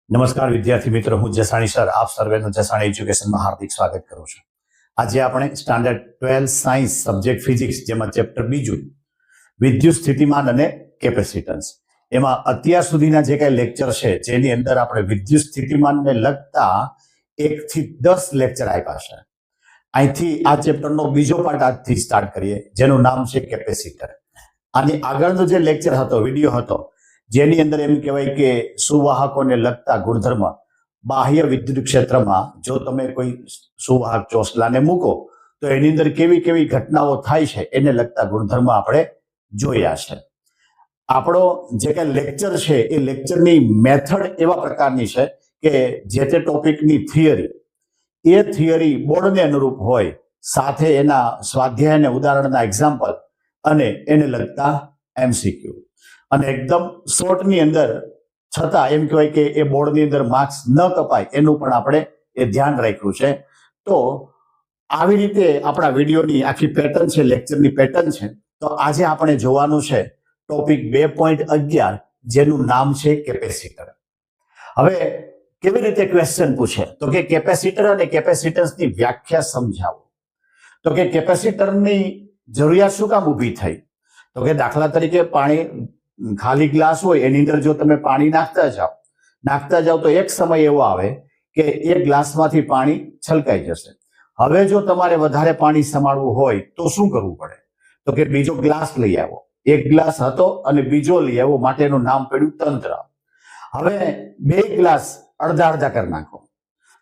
નમસ્કાર વિદ્યાર્થી મિત્રો, હું જસાણી સર આપ સર્વેનું જસાણી એજ્યુકેશનમાં હાર્દિક સ્વાગત કરું છું. આજે આપણે સ્ટાન્ડર્ડ 12 સાયન્સ સબ્જેક્ટ ફિઝિક્સ, જેમાં ચેપ્ટર બીજું વિદ્યુત સ્થિતિમાન અને કેપેસિટન્સ, એમાં અત્યાર સુધીના જે કાંઈ લેક્ચર છે જેની અંદર આપણે વિદ્યુત સ્થિતિમાનને લગતા 1 થી 10 લેક્ચર આપ્યા છે. અહીંથી આ ચેપ્ટરનો બીજો પાર્ટ આજથી સ્ટાર્ટ કરીએ, જેનું નામ છે કેપેસિટર. આની આગળનો જે લેક્ચર હતો, વિડીયો હતો, જેની અંદર એમ કહેવાય કે સુવાહકોને લગતા ગુણધર્મ, બાહ્ય વિદ્યુત ક્ષેત્રમાં જો તમે કોઈ સુવાહક ચોસલાને મૂકો તો એની અંદર કેવી કેવી ઘટનાઓ થાય છે એને લગતા ગુણધર્મ આપણે જોયા છે. આપણો જે કાંઈ લેક્ચર છે એ લેક્ચરની મેથડ એવા પ્રકારની છે કે જે તે ટોપિકની થિયરી બોર્ડને અનુરૂપ હોય, સાથે એના સ્વાધ્યાય અને ઉદાહરણના એક્ઝામ્પલ અને એને લગતા MCQ, અને એકદમ શોર્ટની અંદર છતાં એમ કહેવાય કે એ બોર્ડની અંદર માર્ક્સ ન કપાય એનું પણ આપણે એ ધ્યાન રાખ્યું છે. તો આવી રીતે આપણા વિડીયોની આખી પેટર્ન છે, લેક્ચરની પેટર્ન છે. તો આજે આપણે જોવાનું છે ટોપિક 2.11, જેનું નામ છે કેપેસિટર. હવે કેવી રીતે ક્વેશ્ચન પૂછે તો કે કેપેસિટર અને કેપેસિટન્સની વ્યાખ્યા સમજાવો. તો કે કેપેસિટરની જરૂરિયાત શું કામ ઊભી થઈ? તો કે દાખલા તરીકે પાણી, ખાલી ગ્લાસ હોય એની અંદર જો તમે પાણી નાખતા જાઓ તો એક સમય એવો આવે કે એક ગ્લાસમાંથી પાણી છલકાઈ જશે. હવે જો તમારે વધારે પાણી સમાડવું હોય તો શું કરવું પડે? તો કે બીજો ગ્લાસ લઈ આવો. એક ગ્લાસ હતો અને બીજો લઈ આવો, માટેનું નામ પડ્યું તંત્ર. હવે 2 ગ્લાસ અડધા અડધા કરી નાખો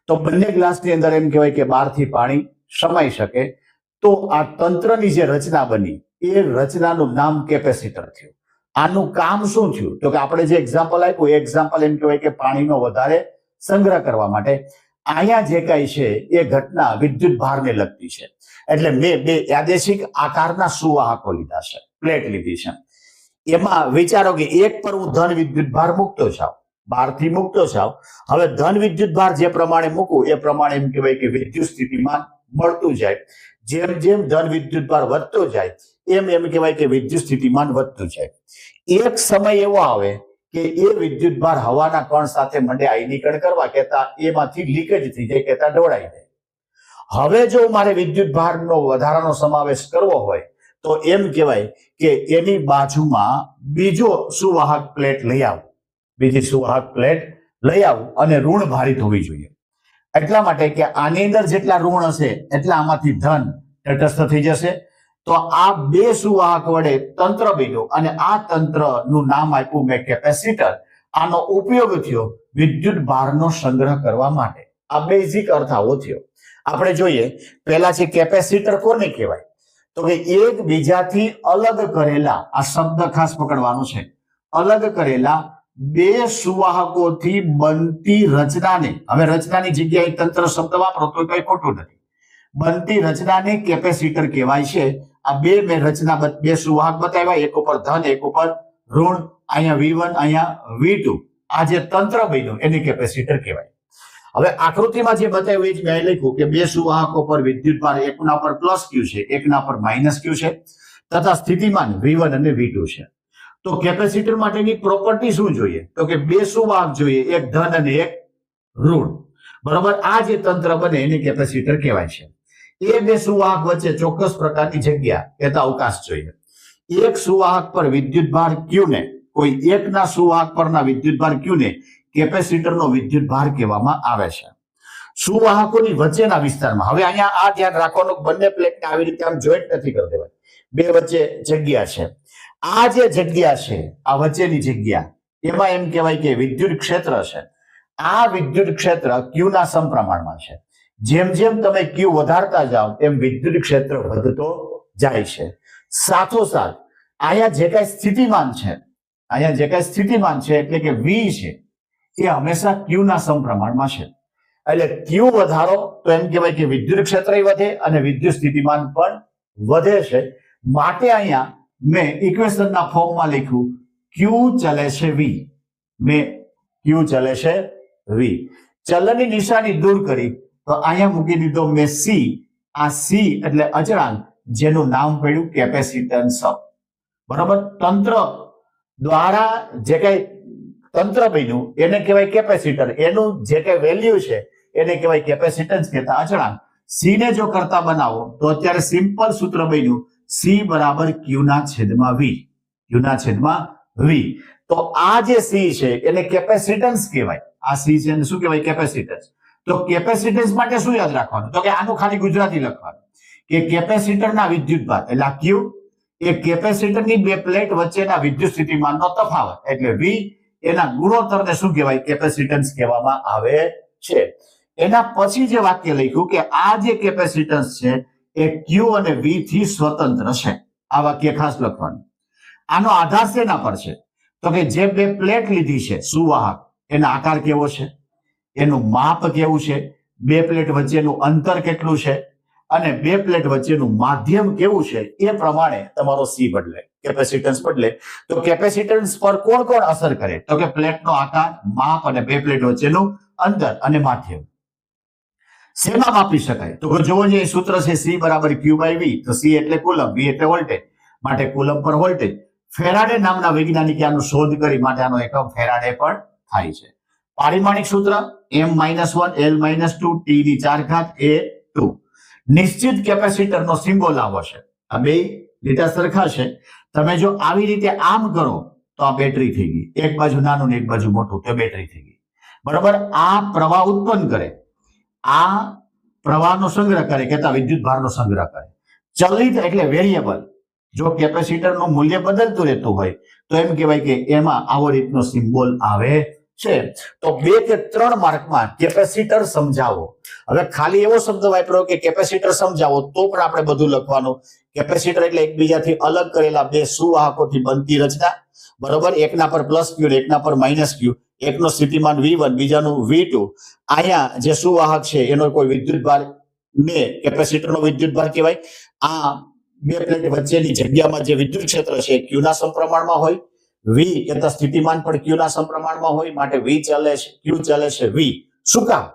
તો બંને ગ્લાસની અંદર એમ કહેવાય કે બહારથી પાણી સમાઈ શકે. તો આ તંત્રની જે રચના બની એ રચનાનું નામ કેપેસિટર થયું. આનું કામ શું થયું? તો કે આપણે જે એક્ઝામ્પલ આપ્યું એ એક્ઝામ્પલ એમ કહેવાય કે પાણીનો વધારે સંગ્રહ કરવા માટે. અહીંયા જે કાંઈ છે એ ઘટના વિદ્યુત ભારને લગતી છે. એટલે મેં 2 યાદચ્છિક આકારના સુવાહકો લીધા છે, પ્લેટ લીધી છે. એમાં વિચારો કે એક પર હું ધન વિદ્યુત ભાર મૂકતો જાઉં, બહારથી મૂકતો જાઉં. હવે ધન વિદ્યુત ભાર જે પ્રમાણે મૂકું એ પ્રમાણે એમ કહેવાય કે વિદ્યુત સ્થિતિમાન મળતું જાય. જેમ જેમ ધન વિદ્યુત ભાર વધતો જાય એમ કહેવાય કે વિદ્યુત સ્થિતિમાન વધતું જાય. એક સમય એવો આવે કે એ વિદ્યુત ભાર હવાના કણ સાથે મંડે આયનીકરણ કરવા, કહેતા એમાંથી લીકેજ થઈ જાય, કહેતા ઢોળાઈ જાય. હવે જો મારે વિદ્યુત ભારનો વધારાનો સમાવેશ કરવો હોય તો એમ કહેવાય કે એની બાજુમાં બીજો સુવાહક પ્લેટ લઈ આવું, બીજી સુવાહક પ્લેટ લઈ આવું અને ઋણ ભારિત હોવી જોઈએ. એટલા માટે કે આની અંદર જેટલા ઋણ હશે એટલા આમાંથી ધન તટસ્થ થઈ જશે. તો આ 2 સુવાહક વડે તંત્ર બન્યું અને આ તંત્રનું નામ આપ્યું મેં કેપેસિટર. આનો ઉપયોગ થયો વિદ્યુત ભારનો સંગ્રહ કરવા માટે. આ બેઝિક અર્થ આવો થયો. આપણે જોઈએ પહેલા છે કેપેસિટર કોને કહેવાય? તો કે એકબીજાથી અલગ કરેલા, આ શબ્દ ખાસ પકડવાનો છે, અલગ કરેલા 2 સુવાહકોથી બનતી રચનાને, હવે રચનાની જગ્યાએ તંત્ર શબ્દ વાપરો તો કઈ ખોટું નથી, બનતી રચનાને કેપેસિટર કહેવાય છે. આ 2 મેં રચના 2 સુવાહક બતાવ્યા, એક ઉપર ધન એક ઉપર ઋણ, અહીંયા V1 અહીંયા V2. આ જે તંત્ર બન્યું એને કેપેસિટર કહેવાય. હવે આકૃતિમાં જે બતાવ્યું એ જ મેં લખ્યું કે 2 સુવાહકો પર વિદ્યુત ભાર, એકના પર પ્લસ Q છે, એકના પર માઇનસ Q છે, તથા સ્થિતિમાન V1 અને V2 છે. તો કેપેસિટર માટેની પ્રોપર્ટી શું જોઈએ? તો કે 2 સુવાહક જોઈએ, એક ધન અને એક ઋણ. બરોબર, આ જે તંત્ર બને એને કેપેસિટર કહેવાય છે. એ 2 સુવાહક વચ્ચે ચોક્કસ પ્રકારની જગ્યા, કહેતા અવકાશ જોઈએ. એક સુવાહક પર વિદ્યુત ભાર Q ને, કોઈ એકના સુવાહક પરના વિદ્યુત ભાર Q ને કેપેસિટરનો વિદ્યુત ભાર કહેવામાં આવે છે. સુવાહકોની વચ્ચેના વિસ્તારમાં, હવે અહીંયા આ ધ્યાન રાખવાનું, બંને પ્લેટને આવી રીતે આમ જોઈન્ટ નથી કરી દેવાય, 2 વચ્ચે જગ્યા છે. આ જે જગ્યા છે, આ વચ્ચેની જગ્યા, એમાં એમ કહેવાય કે વિદ્યુત ક્ષેત્ર છે. આ વિદ્યુત ક્ષેત્ર Q ના સમપ્રમાણમાં છે. જેમ જેમ તમે Q વધારતા જાઓ એમ વિદ્યુત ક્ષેત્ર વધતો જાય છે. સાથોસાથ અહીંયા જે કાંઈ સ્થિતિમાન છે, એટલે કે V છે, એ હંમેશા Q ના સમપ્રમાણમાં છે. એટલે Q વધારો તો એમ કહેવાય કે વિદ્યુત ક્ષેત્ર વધે અને વિદ્યુત સ્થિતિમાન પણ વધે છે. માટે અહીંયા મેં ઇક્વેશનના ફોર્મમાં લખ્યું Q ચલે છે V. મેં Q ચલે છે V. ચલનની નિશાની દૂર કરી તો અહીંયા મૂકી દીધો મેં C. આ C એટલે અચળાંક, જેનું નામ પડ્યું કેપેસિટન્સ. બરાબર, તંત્ર દ્વારા જે કઈ તંત્ર બન્યું એને કહેવાય કેપેસિટર. એનું જે કઈ વેલ્યુ છે એને કહેવાય કેપેસિટન્સ કહેતા અચળાંક. સી ને જો કરતા બનાવો તો અત્યારે સિમ્પલ સૂત્ર બન્યું સી બરાબર ક્યુ ના છેદમાં વી. ક્યુ ના છેદમાં વી. તો આ જે સી છે એને કેપેસિટન્સ કહેવાય. આ સી છે એને શું કહેવાય? કેપેસિટન્સ. તો કેપેસિટન્સ માટે શું યાદ રાખવાનું? તો કે આનું ખાલી ગુજરાતી લખવાનું કે કેપેસિટરના વિદ્યુતભાર એટલે આ ક્યુ એ કેપેસિટરની બે પ્લેટ વચ્ચેના વિદ્યુત સ્થિતિમાનનો તફાવત એટલે વી એના ગુણોત્તરને શું કહેવાય? કેપેસિટન્સ કહેવામાં આવે છે. એના પછી જે વાક્ય લખ્યું કે આ જે કેપેસિટન્સ છે એ ક્યુ અને વી થી સ્વતંત્ર છે. આ વાક્ય ખાસ લખવાનું. આનો આધાર શેના પર છે? તો કે જે બે પ્લેટ લીધી છે સુવાહક એનો આકાર કેવો છે, એનું માપ કેવું છે, બે પ્લેટ વચ્ચેનું અંતર કેટલું છે અને બે પ્લેટ વચ્ચેનું માધ્યમ કેવું છે એ પ્રમાણે તમારો સી બદલે, કેપેસિટન્સ બદલે. તો કેપેસિટન્સ પર કોણ કોણ અસર કરે? તો કે પ્લેટનો આકાર, માપ અને બે પ્લેટ વચ્ચેનું અંતર અને માધ્યમ. શેમાં માપી શકાય? તો જોવો જે સૂત્ર છે સી બરાબર ક્યુ બાય વી. તો સી એટલે કુલમ, વી એટલે વોલ્ટેજ, માટે કુલમ પર વોલ્ટેજ. ફેરાડે નામના વૈજ્ઞાનિકે આનું શોધ કરી માટે આનો એકમ ફેરાડે પણ થાય છે. પારિમાણિક સૂત્ર M-1 L-2 T ની 4 ઘાત A2. નિશ્ચિત કેપેસિટરનો સિમ્બોલ આવો છે. આ બે લીટા સરખા છે. તમે જો આવી રીતે આમ કરો તો આ બેટરી થઈ ગઈ. એક બાજુ નાનું ને એક બાજુ મોટું તો બેટરી થઈ ગઈ. બરાબર. આ પ્રવાહ ઉત્પન્ન કરે, આ પ્રવાહનો સંગ્રહ કરે, કહેતા વિદ્યુત ભારનો સંગ્રહ કરે. ચલિત એટલે વેરિયેબલ. જો કેપેસિટરનું મૂલ્ય બદલતું રહેતું હોય તો એમ કહેવાય કે એમાં આવો રીતનો સિમ્બોલ આવે છે. તો 2 કે 3 માર્કમાં કેપેસિટર સમજાવો. હવે ખાલી એવો શબ્દ વાપરો કે કેપેસિટર સમજાવો તો પણ આપણે બધું લખવાનું. કેપેસિટર એટલે એકબીજાથી અલગ કરેલા બે સુવાહકોથી બનતી રચના. બરોબર. એકના પર પ્લસ ક્યુ એકના પર માઇનસ ક્યુ. એકનો સ્થિતિમાન V1 બીજાનું V2. અહીંયા જે સુવાહક છે એનો કોઈ વિદ્યુતભાર ને કેપેસિટરનો વિદ્યુતભાર કહેવાય. આ બે પ્લેટ વચ્ચેની જગ્યામાં જે વિદ્યુત ક્ષેત્ર છે ક્યુ ના સમપ્રમાણમાં હોય. વી કહેતા સ્થિતિમાન પણ ક્યુ ના સમપ્રમાણમાં હોય માટે વી ચાલે છે, ક્યુ ચાલે છે વી. શું કામ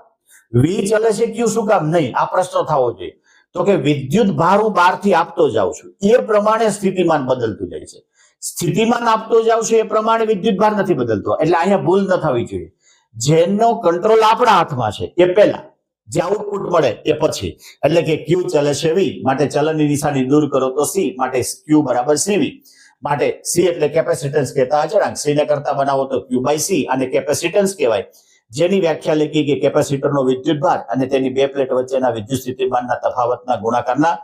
વી ચાલે છે, ક્યુ શું કામ નહીં? આ પ્રશ્ન થવો જોઈએ. તો કે વિદ્યુત ભાર હું બહારથી આપતો જાઉં છું એ પ્રમાણે સ્થિતિમાન બદલતું જાય છે. સ્થિતિમાન આપતો જાઉં છું એ પ્રમાણે વિદ્યુત ભાર નથી બદલતો. એટલે અહીંયા ભૂલ ન થવી જોઈએ. જેનો કંટ્રોલ આપણા હાથમાં છે એ પહેલા, જે આઉટપુટ મળે એ પછી. એટલે કે ક્યુ ચાલે છે વી માટે ચલનની નિશાની દૂર કરો તો સી માટે ક્યુ બરાબર સીવી. માટે સી એટલે કેપેસિટન્સ કહેતા અચળાંક. સી ને કરતા બનાવો તો ક્યુ બાય સી અને કેપેસિટન્સ કહેવાય. જેની વ્યાખ્યા લખી કે કેપેસિટરનો વિદ્યુતભાર અને તેની બે પ્લેટ વચ્ચેના વિદ્યુત સ્થિતિમાનના તફાવતના ગુણાકારના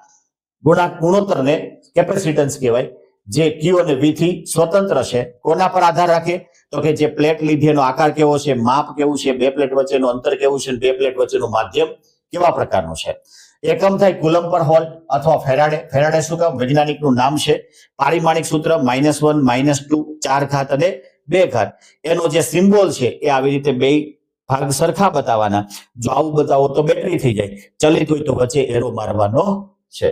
ગુણોત્તરને કેપેસિટન્સ કહેવાય. જે ક્યુ અને વી થી સ્વતંત્ર છે. કોના પર આધાર રાખે? તો કે જે પ્લેટ લીધી એનો આકાર કેવો છે, માપ કેવું છે, બે પ્લેટ વચ્ચેનું અંતર કેવું છે, બે પ્લેટ વચ્ચેનું માધ્યમ કેવા પ્રકારનું છે. એકમ થાય કુલમ પર વોલ્ટ અથવા ફેરાડે. ફેરાડે શું કામ? વૈજ્ઞાનિકનું નામ છે. પારિમાણિક સૂત્ર -1 -2 4 ઘાત અને 2 ઘાત. એનો જે સિમ્બોલ છે એ આવી રીતે બે ભાગ સરખા બતાવવાના. જો આવું બતાવો તો બેટરી થઈ જાય. ચલિત હોય તો વચ્ચે એરો મારવાનો છે.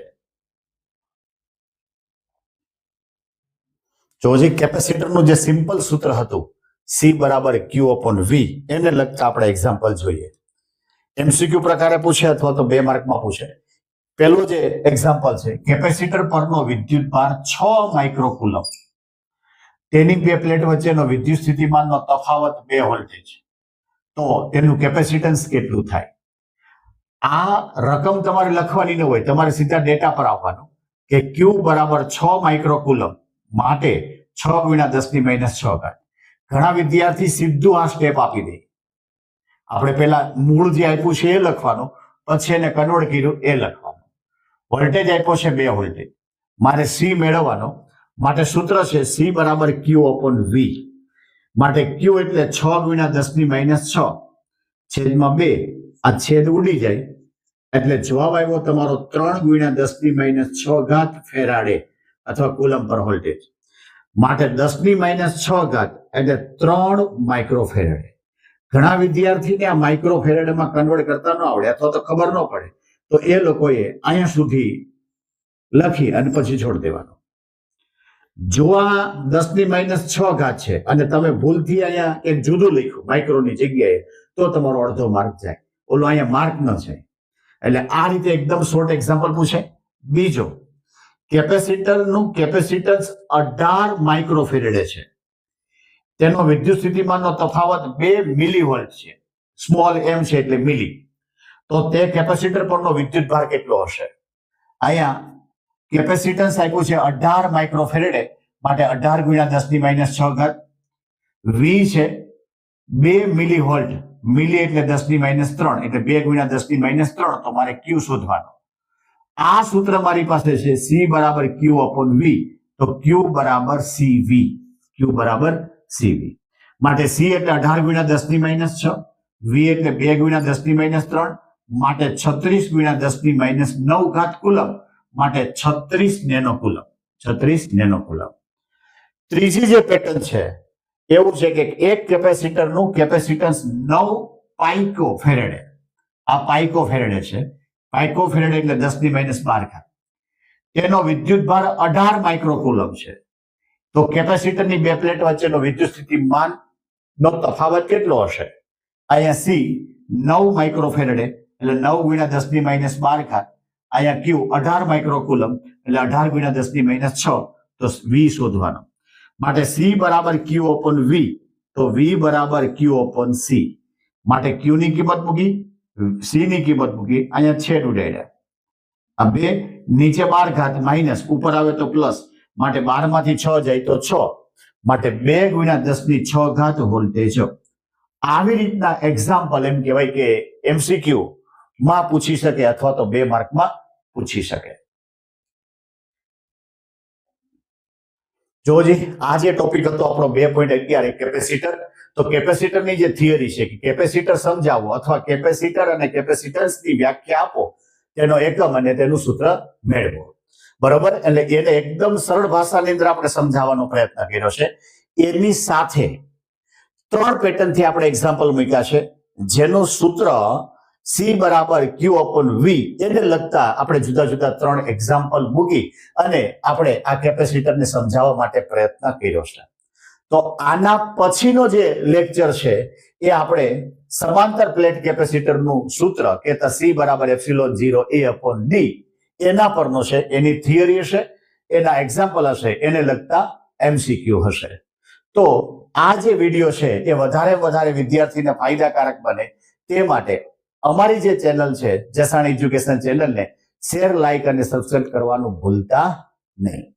જો જે કેપેસિટરનું જે સિમ્પલ સૂત્ર હતું સી બરાબર ક્યુ અપોન વી એને લગતા આપણે એક્ઝામ્પલ જોઈએ. એમસીક્યુ પ્રકારે પૂછે અથવા તો 2 માર્કમાં પૂછે. પહેલું જે એક્ઝામ્પલ છે કેપેસિટર પરનો વિદ્યુતભાર 6 માઇક્રોકુલમ. તેની બે પ્લેટ વચ્ચેનો વિદ્યુત સ્થિતિમાનનો તફાવત 2 વોલ્ટેજ. તો તેનું કેપેસિટન્સ કેટલું થાય? આ રકમ તમારે લખવાની ન હોય, તમારે સીધા ડેટા પર આવવાનું કે ક્યુ બરાબર 6 માઇક્રોકુલમ માટે 6 ગુણ્યા 10⁻6 ઘાત. ઘણા વિદ્યાર્થી સીધું આ સ્ટેપ આપી દે. આપણે પહેલા મૂળ જે આપ્યું છે એ લખવાનું, પછી એને કન્વર્ટ કર્યું એ લખવાનું. વોલ્ટેજ આપ્યો છે 2 વોલ્ટેજ, મારે સી મેળવવાનો. માટે સૂત્ર છે સી બરાબર ક્યુ અપોન વી. માટે ક્યુ એટલે 6 ગુણ્યા 10⁻6 છેદમાં 2. આ છેદ ઉડી જાય એટલે જવાબ આવ્યો તમારો 3 ગુણ્યા 10⁻6 ઘાત ફેરાડે અથવા કુલમ પર વોલ્ટેજ. માટે 10⁻6 ઘાત એટલે 3 માઇક્રોફેરાડે. ઘણા વિદ્યાર્થીને આ માઇક્રોફેરાડેમાં કન્વર્ટ કરતા ન આવડે અથવા તો ખબર ન પડે, તો એ લોકોએ અહીંયા સુધી લખી અને પછી છોડી દેવાનું. જો આ 10⁻6 ઘાત છે અને તમે ભૂલથી અહીંયા એક જુદું લખ્યું માઇક્રોની જગ્યાએ તો તમારો અડધો માર્ક જાય. ઓલો અહીંયા માર્ક ન જાય. એટલે આ રીતે એકદમ શોર્ટ એક્ઝામ્પલ પૂછે. બીજો, કેપેસિટરનું કેપેસિટન્સ 18 માઇક્રોફેરેડે છે. તેનો વિદ્યુત સ્થિતિમાનનો તફાવત 2 મિલીવોલ્ટ છે, સ્મોલ m છે એટલે મિલી, તો તે કેપેસિટર પરનો વિદ્યુત ભાર કેટલો હશે? અહીંયા કેપેસિટન્સ આપ્યું છે 18 માઇક્રોફેરેડે, માટે 18 ગુણ્યા 10⁻6 ઘાત. વી છે 2 મિલીવોલ્ટ, મિલી એટલે 10⁻3 એટલે 2 ગુણ્યા 10⁻3, તો મારે ક્યુ શોધવાનો. આ સૂત્ર મારી પાસે છે C બરાબર Q અપોન V, તો Q બરાબર CV, Q બરાબર CV. માટે C એટલે 18 ગુણ્યા 10⁻6, V એટલે 2 ગુણ્યા 10⁻3, માટે 36 ગુણ્યા 10⁻9 ઘાત કુલમ, માટે 36 નેનો કુલમ, 36 નેનો કુલમ. ત્રીજી જે પેટર્ન છે એવું છે કે એક કેપેસિટરનું કેપેસિટન્સ 9 પાઇકોફેરેડે, આ પાઇકોફેરેડે છે, પાઇકોફેરેડે એટલે 10⁻12 ઘાત. તેનો વિદ્યુત ભાર 18 માઇક્રોકુલમ છે, તો કેપેસિટરની બે પ્લેટ વચ્ચેનો વિદ્યુત સ્થિતિમાન નો તફાવત કેટલો હશે? અહીંયા C 9 માઇક્રોફેરેડે એટલે 9 ગુણ્યા 10⁻12 ઘાત, અહીંયા Q 18 માઇક્રોકુલમ એટલે 18 ગુણ્યા 10⁻6, તો V શોધવાનો. માટે C બરાબર Q અપોન V, તો V બરાબર Q અપોન C. માટે Q ની કિંમત મૂકી, C ની કિંમત મૂકી, અહીંયા છેદ ઉડાડ્યા. આ 2 નીચે 12 ઘાત માઇનસ, ઉપર આવે તો પ્લસ, માટે 12 માંથી 6 જાય તો 6, માટે 2 ગુણ્યા 10⁻6 ઘાત વોલ્ટેજ. આવી રીતના એક્ઝામ્પલ એમ કહેવાય કે MCQ માં પૂછી શકે અથવા તો 2 માર્કમાં પૂછી શકે. જોજી, આ જે ટોપિક હતો આપણો 2.11 કેપેસિટર. તો કેપેસિટરની જે થિયરી છે કે કેપેસિટર સમજાવો અથવા કેપેસિટર અને કેપેસિટન્સની વ્યાખ્યા આપો, તેનો એકમ અને તેનું સૂત્ર મેળવો. બરોબર, એટલે એને એકદમ સરળ ભાષાની અંદર આપણે સમજાવવાનો પ્રયત્ન કર્યો છે. એની સાથે 3 પેટર્નથી આપણે એક્ઝામ્પલ મૂક્યા છે, જેનું સૂત્ર C બરાબર Q અપોન V, એને લગતા આપણે જુદા જુદા 3 એક્ઝામ્પલ મૂકી અને આપણે આ કેપેસિટરને સમજાવવા માટે પ્રયત્ન કર્યો છે. તો આના પછીનો જે લેક્ચર છે એ આપણે સમાંતર પ્લેટ કેપેસિટરનું સૂત્ર કે C બરાબર એપ્સિલોન 0 A અપોન D એના પરનો છે, એની થિયરી હશે, એના એક્ઝામ્પલ હશે, એને લગતા MCQ હશે. તો આ જે વિડીયો છે એ વધારે વિદ્યાર્થીને ફાયદાકારક બને તે માટે અમારી જે ચેનલ છે જસાણ એજ્યુકેશન ચેનલને શેર, લાઇક અને સબસ્ક્રાઇબ કરવાનું ભૂલતા નહીં.